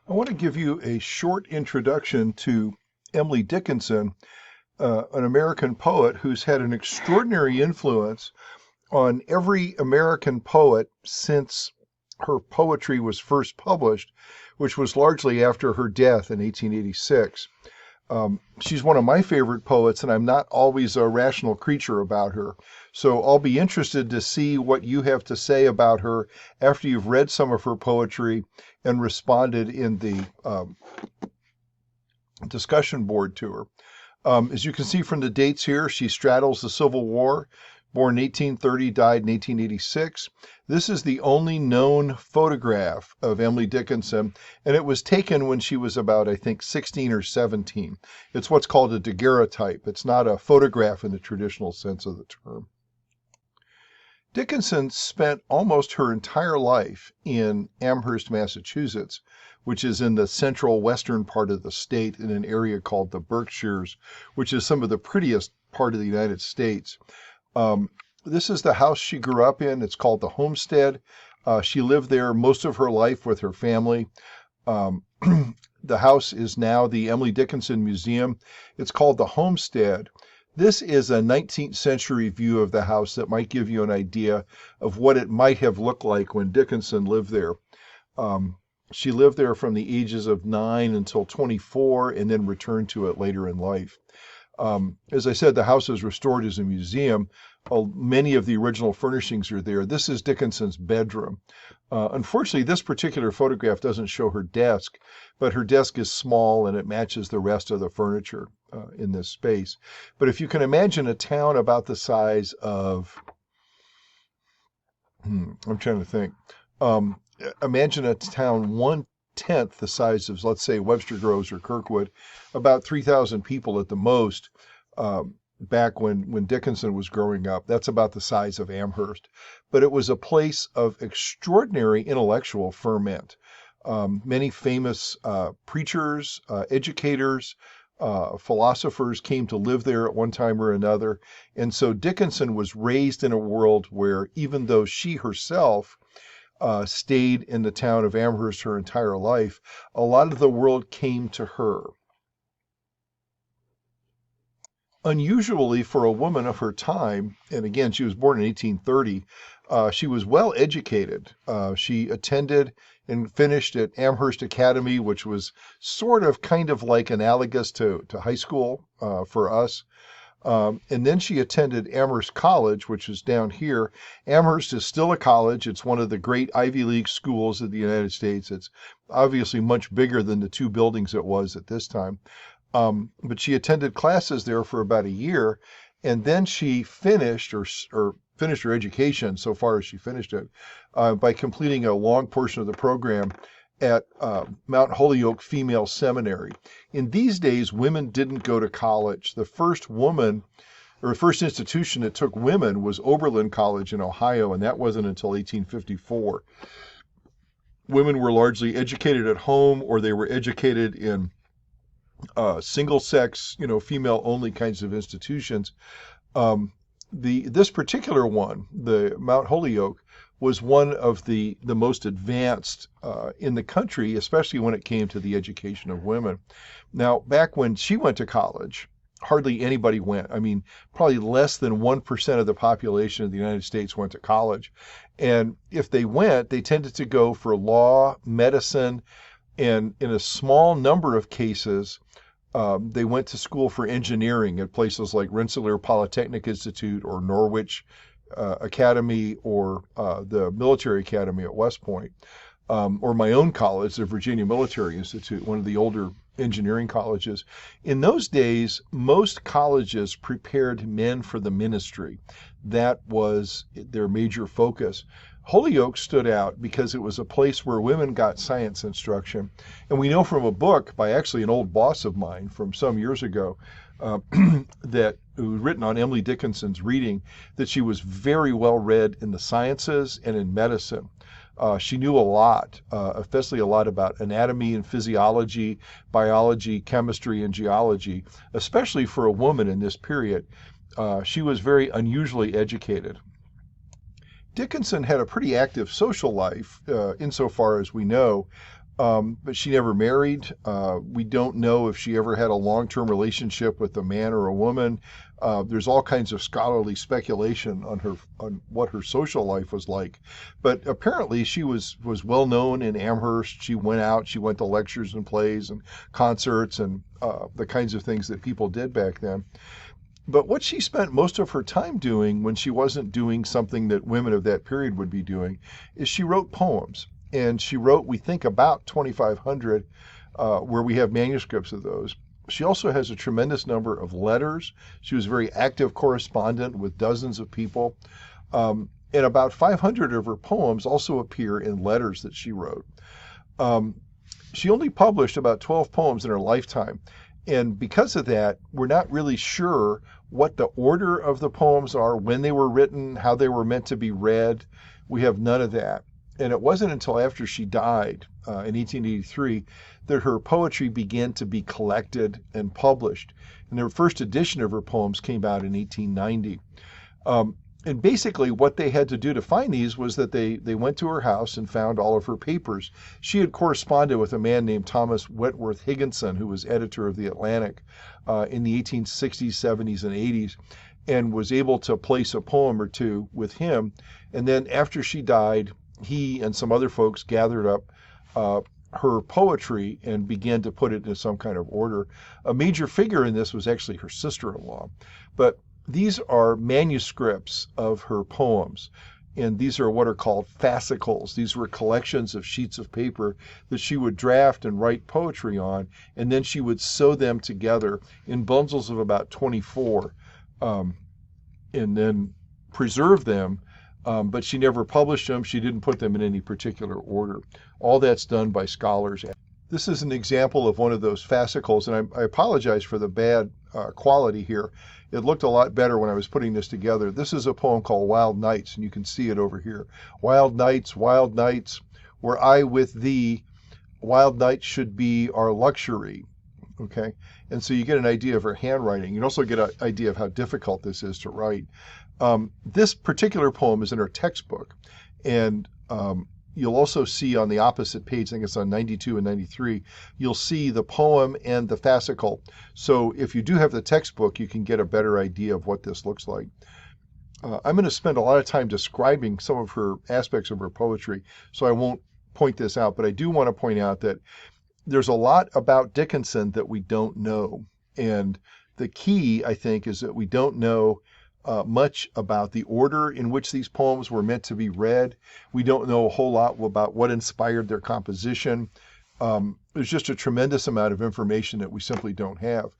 I want to give you a short introduction to Emily Dickinson, an American poet who's had an extraordinary influence on every American poet since her poetry was first published, which was largely after her death in 1886. She's one of my favorite poets, and I'm not always a rational creature about her. So I'll be interested to see what you have to say about her after you've read some of her poetry and responded in the discussion board to her. As you can see from the dates here, she straddles the Civil War, born in 1830, died in 1886. This is the only known photograph of Emily Dickinson, and it was taken when she was about, I think, 16 or 17. It's what's called a daguerreotype. It's not a photograph in the traditional sense of the term. Dickinson spent almost her entire life in Amherst, Massachusetts, which is in the central western part of the state in an area called the Berkshires, which is some of the prettiest part of the United States. This is the house she grew up in. It's called the Homestead. She lived there most of her life with her family. The house is now the Emily Dickinson Museum. It's called the Homestead. This is a 19th century view of the house that might give you an idea of what it might have looked like when Dickinson lived there. She lived there from the ages of 9 until 24 and then returned to it later in life. As I said, the house is restored as a museum. Many of the original furnishings are there. This is Dickinson's bedroom. Unfortunately, this particular photograph doesn't show her desk, but her desk is small and it matches the rest of the furniture in this space. But if you can imagine a town about the size of, I'm trying to think, imagine a town 1/10 the size of, let's say, Webster Groves or Kirkwood, about 3,000 people at the most, back when Dickinson was growing up. That's about the size of Amherst. But it was a place of extraordinary intellectual ferment. Many famous preachers, educators, philosophers came to live there at one time or another. And so Dickinson was raised in a world where, even though she herself stayed in the town of Amherst her entire life, a lot of the world came to her. Unusually for a woman of her time, and again, she was born in 1830, she was well educated. She attended and finished at Amherst Academy, which was sort of kind of like analogous to high school for us. And then she attended Amherst College, which is down here. Amherst is still a college. It's one of the great Ivy League schools of the United States. It's obviously much bigger than the two buildings it was at this time. But she attended classes there for about a year, and then she finished her education, so far as she finished it, by completing a long portion of the program at Mount Holyoke Female Seminary. In these days, women didn't go to college. The first institution that took women was Oberlin College in Ohio, and that wasn't until 1854. Women were largely educated at home, or they were educated in single sex, female only kinds of institutions. This particular one, the Mount Holyoke, was one of the most advanced in the country, especially when it came to the education of women. Now, back when she went to college, hardly anybody went. I mean, probably less than 1% of the population of the United States went to college. And if they went, they tended to go for law, medicine, and in a small number of cases, they went to school for engineering at places like Rensselaer Polytechnic Institute or Norwich Academy or the Military Academy at West Point, or my own college, the Virginia Military Institute, one of the older engineering colleges. In those days, most colleges prepared men for the ministry. That was their major focus. Holyoke stood out because it was a place where women got science instruction. And we know from a book by actually an old boss of mine from some years ago that it was written on Emily Dickinson's reading, that she was very well read in the sciences and in medicine. She knew a lot, especially a lot about anatomy and physiology, biology, chemistry, and geology, especially for a woman in this period. She was very unusually educated. Dickinson had a pretty active social life, insofar as we know. but she never married. We don't know if she ever had a long-term relationship with a man or a woman. There's all kinds of scholarly speculation on what her social life was like, but apparently she was well known in Amherst. She went out, she went to lectures and plays and concerts and the kinds of things that people did back then. But what she spent most of her time doing when she wasn't doing something that women of that period would be doing is she wrote poems. And she wrote, we think, about 2,500, where we have manuscripts of those. She also has a tremendous number of letters. She was a very active correspondent with dozens of people. And about 500 of her poems also appear in letters that she wrote. She only published about 12 poems in her lifetime. And because of that, we're not really sure what the order of the poems are, when they were written, how they were meant to be read. We have none of that. And it wasn't until after she died in 1883 that her poetry began to be collected and published. And the first edition of her poems came out in 1890. And basically what they had to do to find these was that they went to her house and found all of her papers. She had corresponded with a man named Thomas Wentworth Dickinson, who was editor of the Atlantic in the 1860s, 70s, and 80s, and was able to place a poem or two with him. And then after she died, he and some other folks gathered up her poetry and began to put it into some kind of order. A major figure in this was actually her sister-in-law. But these are manuscripts of her poems, and these are what are called fascicles. These were collections of sheets of paper that she would draft and write poetry on, and then she would sew them together in bundles of about 24, and then preserve them, but she never published them. She didn't put them in any particular order. All that's done by scholars. This is an example of one of those fascicles, and I apologize for the bad quality here. It looked a lot better when I was putting this together. This is a poem called Wild Nights, and you can see it over here. Wild nights, were I with thee, wild nights should be our luxury. Okay, and so you get an idea of her handwriting. You also get an idea of how difficult this is to write. This particular poem is in her textbook, and you'll also see on the opposite page, I think it's on 92 and 93, you'll see the poem and the fascicle. So if you do have the textbook, you can get a better idea of what this looks like. I'm going to spend a lot of time describing some of her aspects of her poetry, so I won't point this out, but I do want to point out that there's a lot about Dickinson that we don't know. And the key, I think, is that we don't know much about the order in which these poems were meant to be read. We don't know a whole lot about what inspired their composition. There's just a tremendous amount of information that we simply don't have.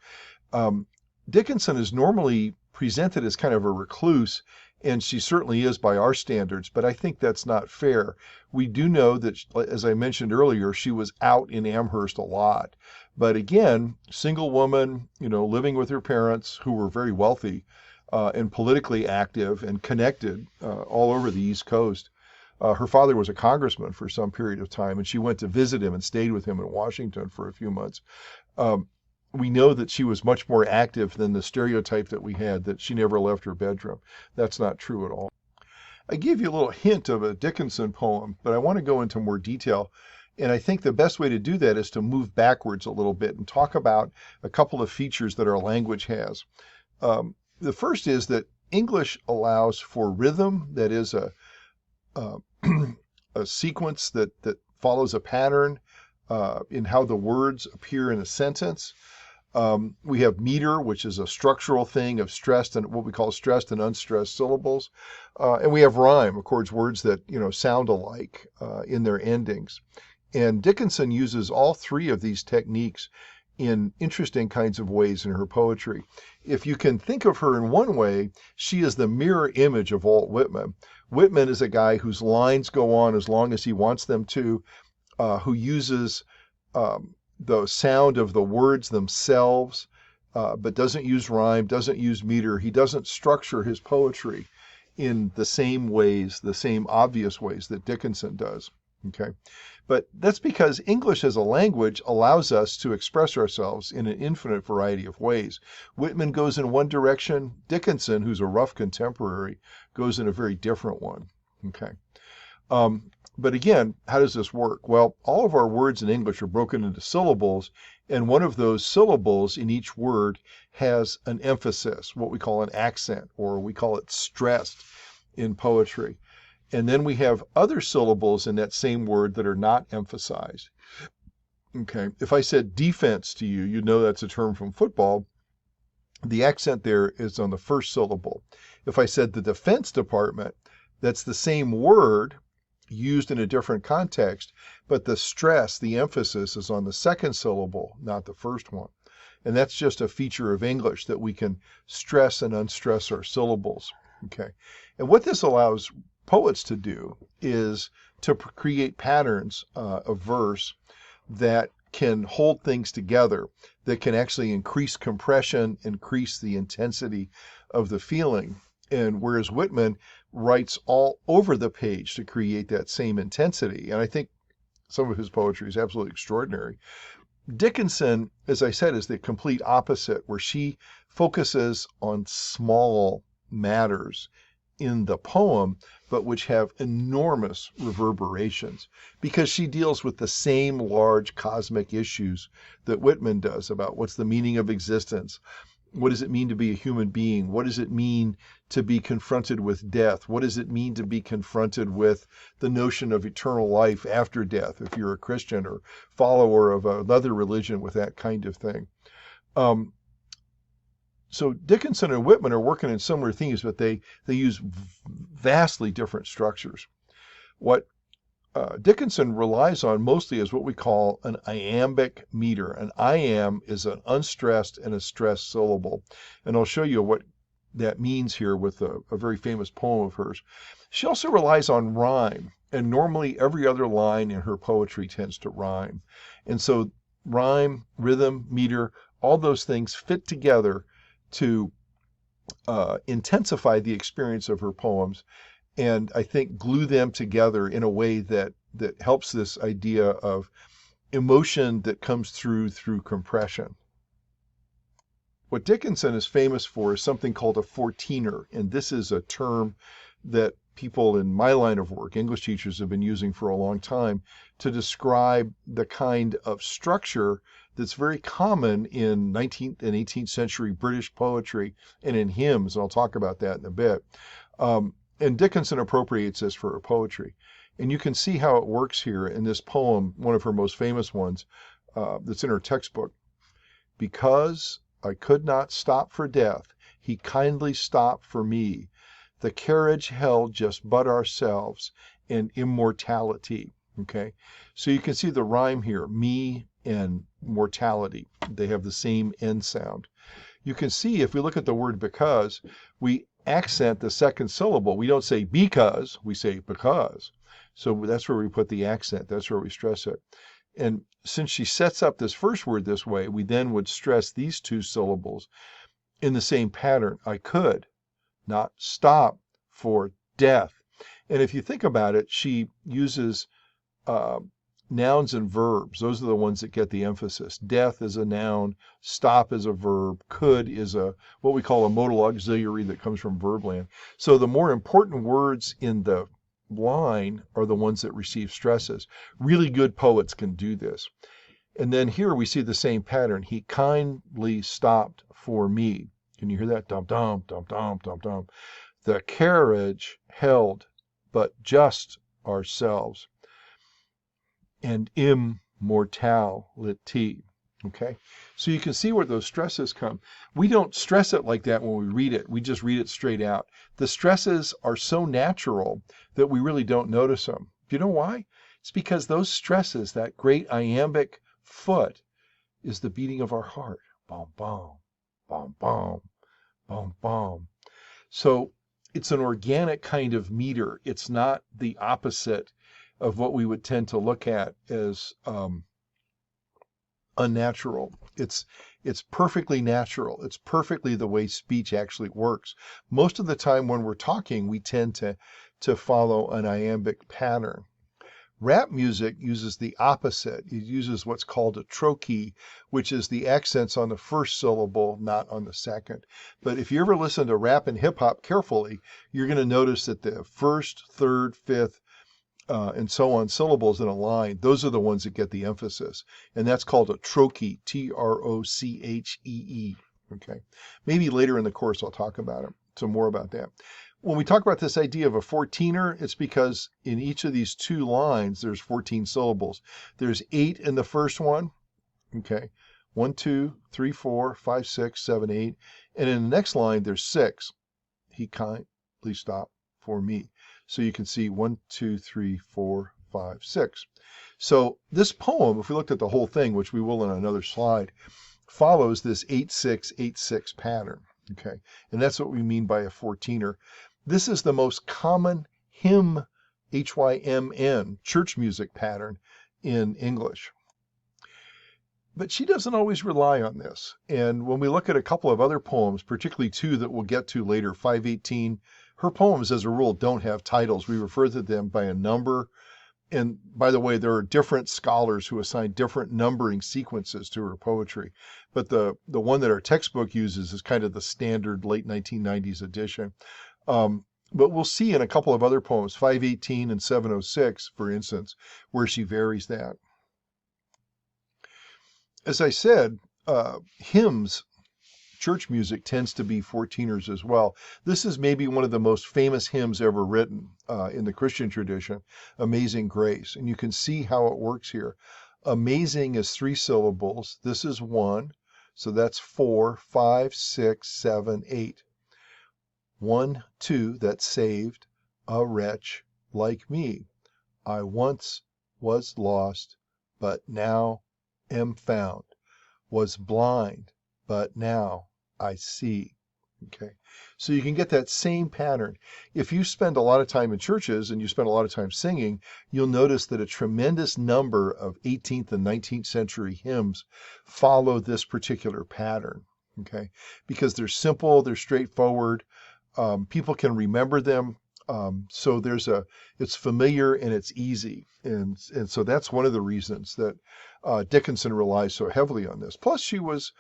Dickinson is normally presented as kind of a recluse, and she certainly is by our standards, but I think that's not fair. We do know that, as I mentioned earlier, she was out in Amherst a lot. But again, single woman, living with her parents who were very wealthy, and politically active and connected all over the East Coast. Her father was a congressman for some period of time, and she went to visit him and stayed with him in Washington for a few months. We know that she was much more active than the stereotype that we had, that she never left her bedroom. That's not true at all. I gave you a little hint of a Dickinson poem, but I want to go into more detail. And I think the best way to do that is to move backwards a little bit and talk about a couple of features that our language has. The first is that English allows for rhythm, that is a sequence that follows a pattern in how the words appear in a sentence. We have meter, which is a structural thing of stressed and what we call stressed and unstressed syllables. And we have rhyme, of course, words that sound alike in their endings. And Dickinson uses all three of these techniques in interesting kinds of ways in her poetry. If you can think of her in one way, she is the mirror image of Walt Whitman. Whitman is a guy whose lines go on as long as he wants them to, who uses the sound of the words themselves, but doesn't use rhyme, doesn't use meter. He doesn't structure his poetry in the same ways, the same obvious ways that Dickinson does. Okay, but that's because English as a language allows us to express ourselves in an infinite variety of ways. Whitman goes in one direction. Dickinson, who's a rough contemporary, goes in a very different one. Okay. But again, how does this work? Well, all of our words in English are broken into syllables, and one of those syllables in each word has an emphasis, what we call an accent, or we call it stressed in poetry. And then we have other syllables in that same word that are not emphasized. Okay, if I said defense to you, you know that's a term from football. The accent there is on the first syllable. If I said the Defense Department, that's the same word used in a different context, but the stress, the emphasis is on the second syllable, not the first one. And that's just a feature of English, that we can stress and unstress our syllables. Okay. And what this allows poets to do is to create patterns of verse that can hold things together, that can actually increase compression, increase the intensity of the feeling. And whereas Whitman writes all over the page to create that same intensity, and I think some of his poetry is absolutely extraordinary. Dickinson, as I said, is the complete opposite, where she focuses on small matters in the poem, but which have enormous reverberations, because she deals with the same large cosmic issues that Whitman does about what's the meaning of existence. What does it mean to be a human being? What does it mean to be confronted with death? What does it mean to be confronted with the notion of eternal life after death, if you're a Christian or follower of another religion, with that kind of thing? So Dickinson and Whitman are working in similar themes, but they use vastly different structures. What Dickinson relies on mostly is what we call an iambic meter. An iamb is an unstressed and a stressed syllable. And I'll show you what that means here with a very famous poem of hers. She also relies on rhyme, and normally every other line in her poetry tends to rhyme. And so rhyme, rhythm, meter, all those things fit together to intensify the experience of her poems, and I think glue them together in a way that helps this idea of emotion that comes through compression. What Dickinson is famous for is something called a 14er, and this is a term that people in my line of work, English teachers, have been using for a long time to describe the kind of structure that's very common in 19th and 18th century British poetry and in hymns, and I'll talk about that in a bit. And Dickinson appropriates this for her poetry. And you can see how it works here in this poem, one of her most famous ones, that's in her textbook. Because I could not stop for death, he kindly stopped for me. The carriage held just but ourselves and immortality. Okay, so you can see the rhyme here, me and mortality. They have the same end sound. You can see if we look at the word because, we accent the second syllable. We don't say because, we say because. So that's where we put the accent. That's where we stress it. And since she sets up this first word this way, we then would stress these two syllables in the same pattern. I could not stop for death. And if you think about it, she uses nouns and verbs. Those are the ones that get the emphasis. Death is a noun, stop is a verb, could is what we call a modal auxiliary that comes from verbland. So the more important words in the line are the ones that receive stresses. Really good poets can do this. And then here we see the same pattern. He kindly stopped for me. Can you hear that? Dum dum dum dum dum dum. The carriage held but just ourselves and immortality. Okay, so you can see where those stresses come. We don't stress it like that when we read it. We just read it straight out. The stresses are so natural that we really don't notice them. Do you know why? It's because those stresses, that great iambic foot, is the beating of our heart. Bom, bom, bom, bom, bom, bom. So it's an organic kind of meter. It's not the opposite of what we would tend to look at as unnatural. It's perfectly natural. It's perfectly the way speech actually works. Most of the time when we're talking, we tend to follow an iambic pattern. Rap music uses the opposite. It uses what's called a trochee, which is the accents on the first syllable, not on the second. But if you ever listen to rap and hip hop carefully, you're going to notice that the first, third, fifth and so on syllables in a line, those are the ones that get the emphasis. And that's called a trochee, Trochee. Okay. Maybe later in the course I'll talk about it, some more about that. When we talk about this idea of a 14er, it's because in each of these two lines, there's 14 syllables. There's 8 in the first one. Okay. 1, 2, 3, 4, 5, 6, 7, 8. And in the next line, there's 6. He kindly stopped for me. So you can see 1, 2, 3, 4, 5, 6. So this poem, if we looked at the whole thing, which we will in another slide, follows this 8-6-8-6 pattern. Okay. And that's what we mean by a 14er. This is the most common hymn, HYMN, church music pattern in English. But she doesn't always rely on this. And when we look at a couple of other poems, particularly two that we'll get to later, 518, her poems as a rule don't have titles. We refer to them by a number. And by the way, there are different scholars who assign different numbering sequences to her poetry. But the one that our textbook uses is kind of the standard late 1990s edition. But we'll see in a couple of other poems, 518 and 706, for instance, where she varies that. As I said, hymns, church music tends to be 14ers as well. This is maybe one of the most famous hymns ever written in the Christian tradition, Amazing Grace. And you can see how it works here. Amazing is 3 syllables. This is 1. So that's 4, 5, 6, 7, 8. 1, 2, that's saved, a wretch like me. I once was lost, but now am found. Was blind, but now I see. Okay. So you can get that same pattern. If you spend a lot of time in churches and you spend a lot of time singing, you'll notice that a tremendous number of 18th and 19th century hymns follow this particular pattern. Okay. Because they're simple, they're straightforward. People can remember them. So it's familiar and it's easy. And so that's one of the reasons that Dickinson relies so heavily on this. Plus, she was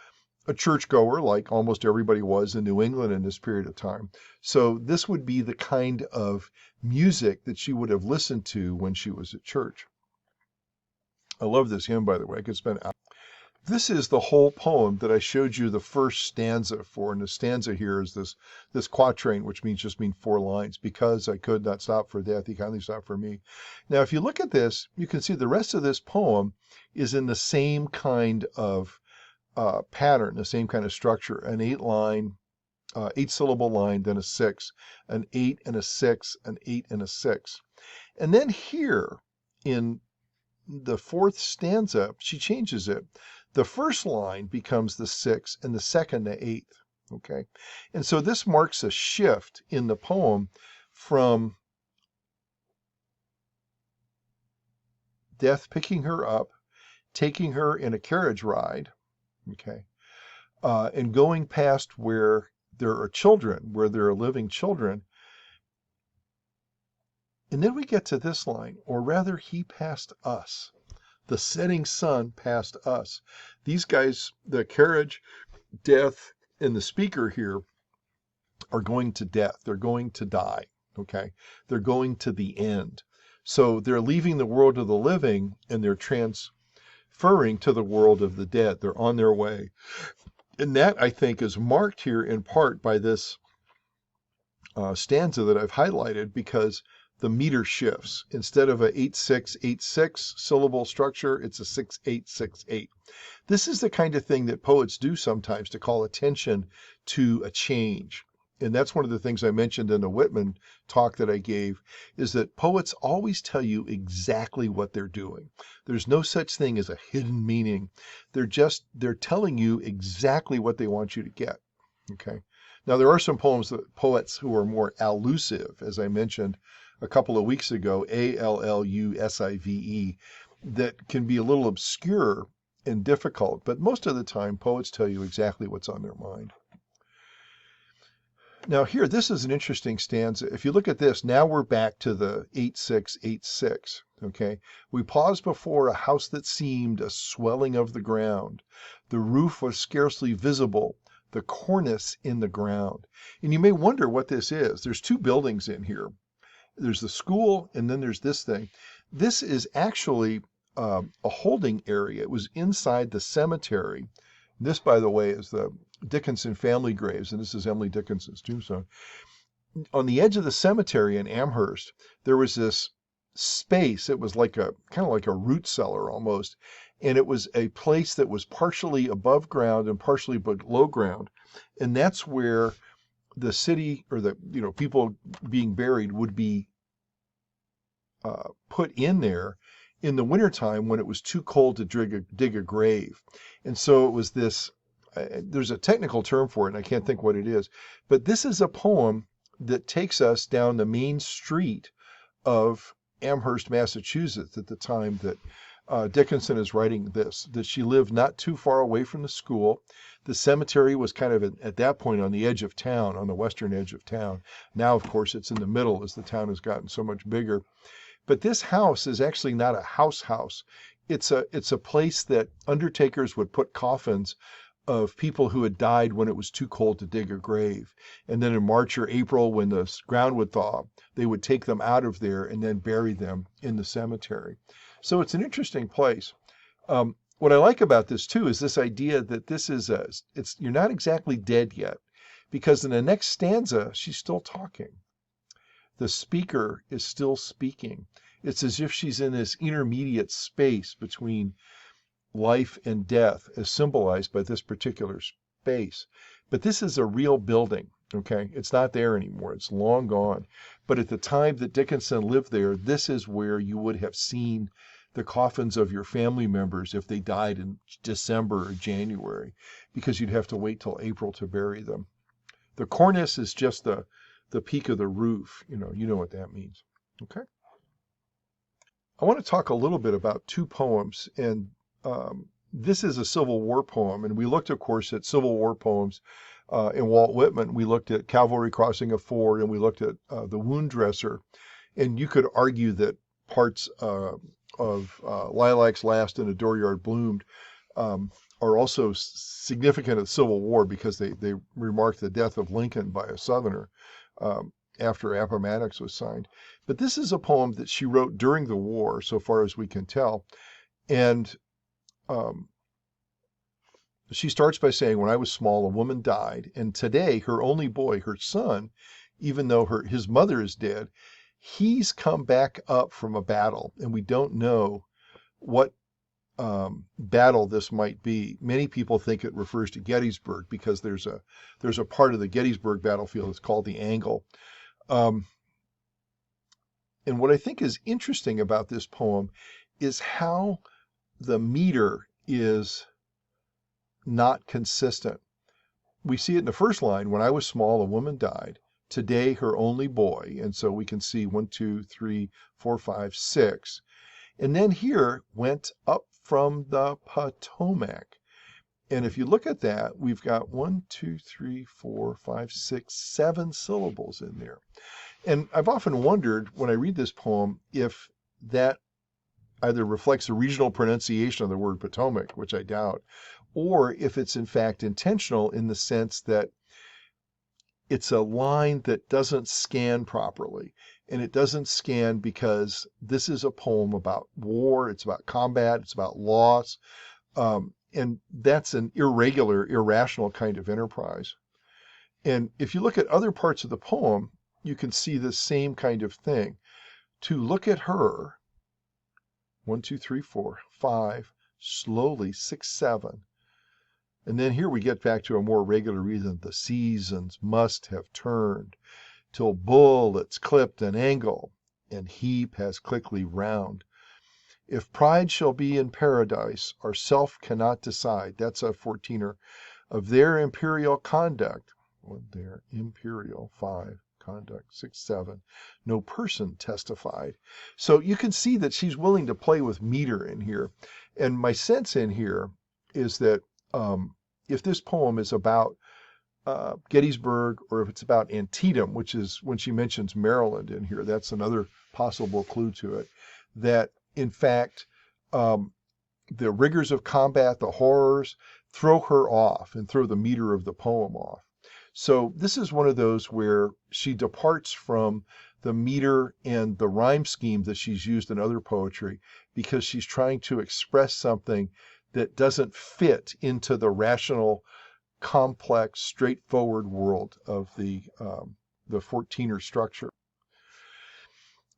a churchgoer, like almost everybody was in New England in this period of time. So this would be the kind of music that she would have listened to when she was at church. I love this hymn, by the way. I could spend hours. This is the whole poem that I showed you the first stanza for. And the stanza here is this quatrain, which means 4 lines. Because I could not stop for death, he kindly stopped for me. Now, if you look at this, you can see the rest of this poem is in the same kind of pattern, the same kind of structure. An 8-syllable line, then a 6, an 8 and a 6, an 8 and a 6. And then here in the 4th stanza, she changes it. The first line becomes the 6 and the second the 8th. Okay. And so this marks a shift in the poem from death picking her up, taking her in a carriage ride, okay, and going past where there are children, where there are living children. And then we get to this line, or rather, he passed us. The setting sun passed us. These guys, the carriage, death, and the speaker here are going to death. They're going to die, okay? They're going to the end. So they're leaving the world of the living and they're transferring to the world of the dead. They're on their way. And that, I think, is marked here in part by this stanza that I've highlighted, because the meter shifts. Instead of a 8-6-8-6 syllable structure, it's a 6-8-6-8. This is the kind of thing that poets do sometimes to call attention to a change. And that's one of the things I mentioned in the Whitman talk that I gave, is that poets always tell you exactly what they're doing. There's no such thing as a hidden meaning. They're telling you exactly what they want you to get. Okay. Now, there are some poets who are more allusive, as I mentioned a couple of weeks ago, allusive, that can be a little obscure and difficult, but most of the time poets tell you exactly what's on their mind. Now here, this is an interesting stanza. If you look at this, now we're back to the 8-6-8-6, okay? We paused before a house that seemed a swelling of the ground. The roof was scarcely visible, the cornice in the ground. And you may wonder what this is. There's 2 buildings in here. There's the school, and then there's this thing. This is actually a holding area. It was inside the cemetery. This, by the way, is the Dickinson family graves, and this is Emily Dickinson's tombstone. On the edge of the cemetery in Amherst, there was this space. It was like a kind of like a root cellar almost, and it was a place that was partially above ground and partially below ground, and that's where the city or the people being buried would be put in there in the wintertime when it was too cold to dig a grave. And so it was this, there's a technical term for it, and I can't think what it is, but this is a poem that takes us down the main street of Amherst, Massachusetts at the time that Dickinson is writing this, that she lived not too far away from the school. The cemetery was kind of at that point on the edge of town, on the western edge of town. Now, of course, it's in the middle as the town has gotten so much bigger. But this house is actually not a house. It's a place that undertakers would put coffins of people who had died when it was too cold to dig a grave. And then in March or April, when the ground would thaw, they would take them out of there and then bury them in the cemetery. So it's an interesting place. What I like about this too is this idea that this is you're not exactly dead yet, because in the next stanza she's still talking. The speaker is still speaking. It's as if she's in this intermediate space between life and death, as symbolized by this particular space. But this is a real building, okay? It's not there anymore. It's long gone. But at the time that Dickinson lived there, this is where you would have seen the coffins of your family members if they died in December or January, because you'd have to wait till April to bury them. The cornice is just the peak of the roof. You know what that means. Okay. I want to talk a little bit about two poems, and this is a Civil War poem, and we looked, of course, at Civil War poems in Walt Whitman. We looked at Cavalry Crossing a Ford, and we looked at The Wound Dresser, and you could argue that parts of Lilacs Last and A Dooryard Bloomed are also significant of the Civil War because they remark the death of Lincoln by a Southerner after Appomattox was signed. But this is a poem that she wrote during the war, so far as we can tell. And she starts by saying, when I was small, a woman died, and today her only boy, her son, even though his mother is dead, he's come back up from a battle, and we don't know what battle this might be. Many people think it refers to Gettysburg because there's a part of the Gettysburg battlefield that's called the Angle. And what I think is interesting about this poem is how the meter is not consistent. We see it in the first line, when I was small, a woman died. Today, her only boy. And so we can see 1, 2, 3, 4, 5, 6. And then here, went up from the Potomac. And if you look at that, we've got 1, 2, 3, 4, 5, 6, 7 syllables in there. And I've often wondered when I read this poem if that either reflects the regional pronunciation of the word Potomac, which I doubt, or if it's in fact intentional in the sense that it's a line that doesn't scan properly. And it doesn't scan because this is a poem about war, it's about combat, it's about loss, and that's an irregular, irrational kind of enterprise. And if you look at other parts of the poem, you can see the same kind of thing. To look at her, 1, 2, 3, 4, 5, slowly, 6, 7. And then here we get back to a more regular reason. The seasons must have turned till bullets clipped an angle and heap has quickly round. If pride shall be in paradise, our self cannot decide. That's a 14er. Of their imperial conduct, their imperial 5, conduct 6, 7, no person testified. So you can see that she's willing to play with meter in here. And my sense in here is that if this poem is about Gettysburg, or if it's about Antietam, which is when she mentions Maryland in here, that's another possible clue to it, that in fact the rigors of combat, the horrors, throw her off and throw the meter of the poem off. So this is one of those where she departs from the meter and the rhyme scheme that she's used in other poetry, because she's trying to express something that doesn't fit into the rational, complex, straightforward world of the 14er structure.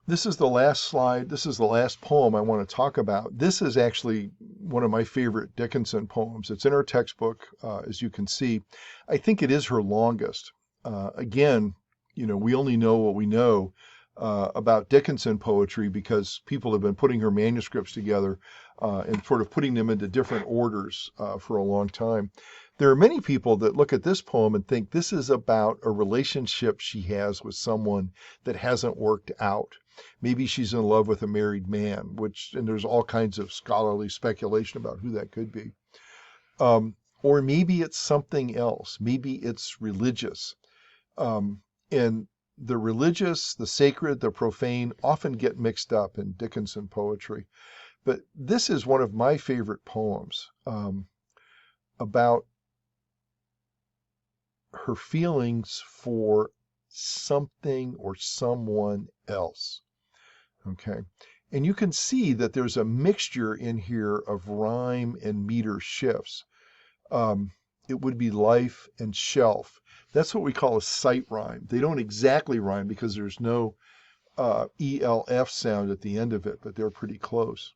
This is the last slide. This is the last poem I want to talk about. This is actually one of my favorite Dickinson poems. It's in our textbook, as you can see. I think it is her longest. Again, we only know what we know about Dickinson poetry because people have been putting her manuscripts together and sort of putting them into different orders for a long time. There are many people that look at this poem and think this is about a relationship she has with someone that hasn't worked out. Maybe she's in love with a married man, and there's all kinds of scholarly speculation about who that could be. Or maybe it's something else. Maybe it's religious. And the religious, the sacred, the profane often get mixed up in Dickinson poetry. But this is one of my favorite poems about her feelings for something or someone else. Okay. And you can see that there's a mixture in here of rhyme and meter shifts. It would be life and shelf. That's what we call a sight rhyme. They don't exactly rhyme because there's no ELF sound at the end of it, but they're pretty close.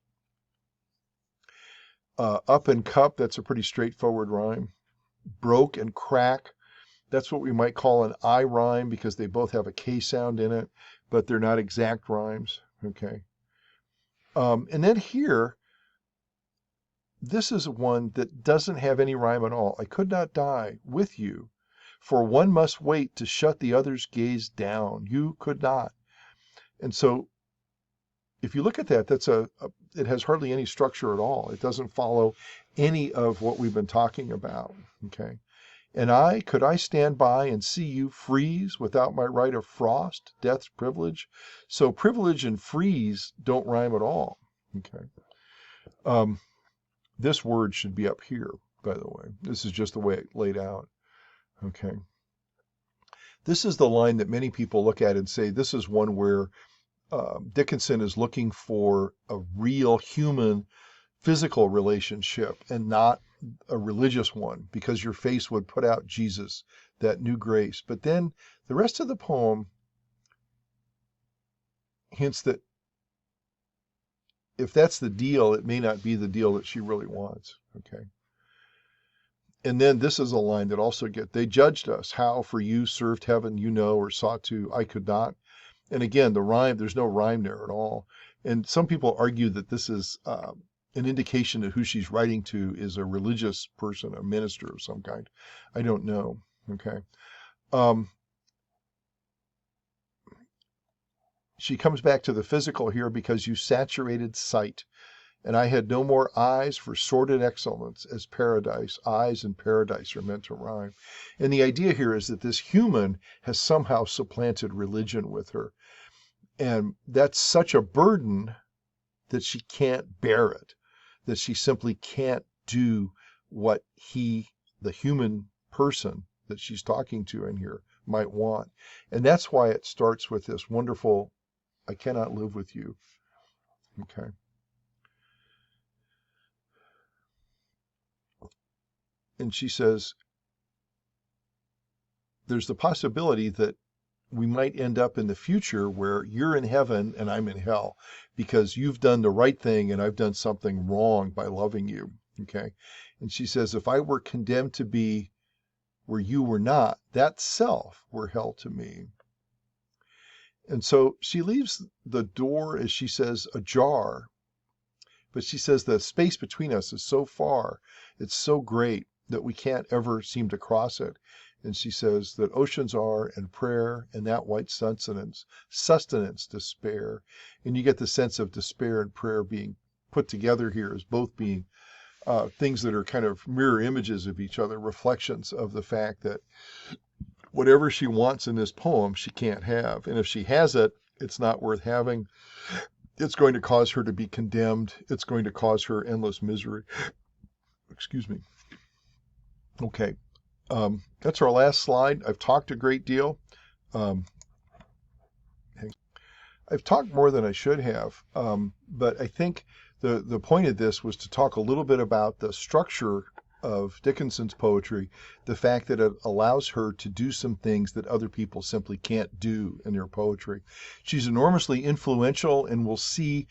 Up and cup, that's a pretty straightforward rhyme. Broke and crack, that's what we might call an I rhyme because they both have a K sound in it, but they're not exact rhymes. Okay. And then here, this is one that doesn't have any rhyme at all. I could not die with you, for one must wait to shut the other's gaze down. You could not. And so if you look at that, it has hardly any structure at all. It doesn't follow any of what we've been talking about. Okay. And could I stand by and see you freeze without my right of frost, death's privilege? So privilege and freeze don't rhyme at all. Okay. This word should be up here, by the way. This is just the way it laid out. Okay. This is the line that many people look at and say this is one where Dickinson is looking for a real human physical relationship and not a religious one, because your face would put out Jesus, that new grace. But then the rest of the poem hints that if that's the deal, it may not be the deal that she really wants. Okay. And then this is a line that also they judged us, how for you served heaven, or sought to, I could not. And again, the rhyme, there's no rhyme there at all. And some people argue that this is an indication that who she's writing to is a religious person, a minister of some kind. I don't know. Okay. She comes back to the physical here because you saturated sight, and I had no more eyes for sordid excellence as paradise. Eyes and paradise are meant to rhyme. And the idea here is that this human has somehow supplanted religion with her. And that's such a burden that she can't bear it, that she simply can't do what the human person that she's talking to in here, might want. And that's why it starts with this wonderful, I cannot live with you. Okay. And she says, there's the possibility that we might end up in the future where you're in heaven and I'm in hell because you've done the right thing and I've done something wrong by loving you. Okay. And she says, if I were condemned to be where you were not, that self were hell to me. And so she leaves the door, as she says, ajar. But she says the space between us is so far, it's so great that we can't ever seem to cross it. And she says that oceans are, and prayer, and that white sustenance, despair. And you get the sense of despair and prayer being put together here as both being things that are kind of mirror images of each other, reflections of the fact that whatever she wants in this poem, she can't have. And if she has it, it's not worth having. It's going to cause her to be condemned. It's going to cause her endless misery. Excuse me. Okay. That's our last slide. I've talked a great deal. I've talked more than I should have, but I think the point of this was to talk a little bit about the structure of Dickinson's poetry, the fact that it allows her to do some things that other people simply can't do in their poetry. She's enormously influential, and we'll see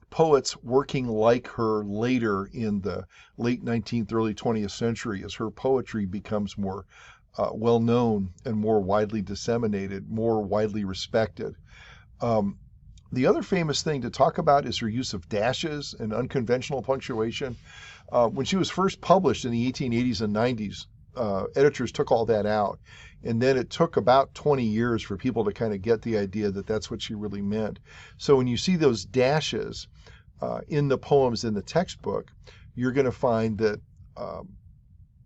poets working like her later in the late 19th, early 20th century as her poetry becomes more well known and more widely disseminated, more widely respected. Um, the other famous thing to talk about is her use of dashes and unconventional punctuation. When she was first published in the 1880s and 90s, editors took all that out. And then it took about 20 years for people to kind of get the idea that that's what she really meant. So when you see those dashes in the poems in the textbook, you're going to find that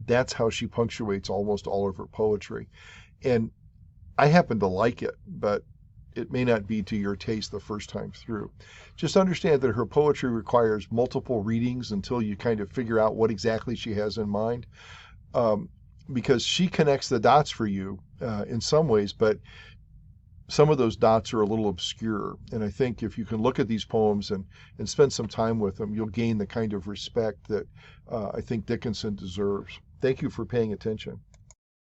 that's how she punctuates almost all of her poetry. And I happen to like it, but it may not be to your taste the first time through. Just understand that her poetry requires multiple readings until you kind of figure out what exactly she has in mind, because she connects the dots for you in some ways, but some of those dots are a little obscure. And I think if you can look at these poems and spend some time with them, you'll gain the kind of respect that I think Dickinson deserves. Thank you for paying attention.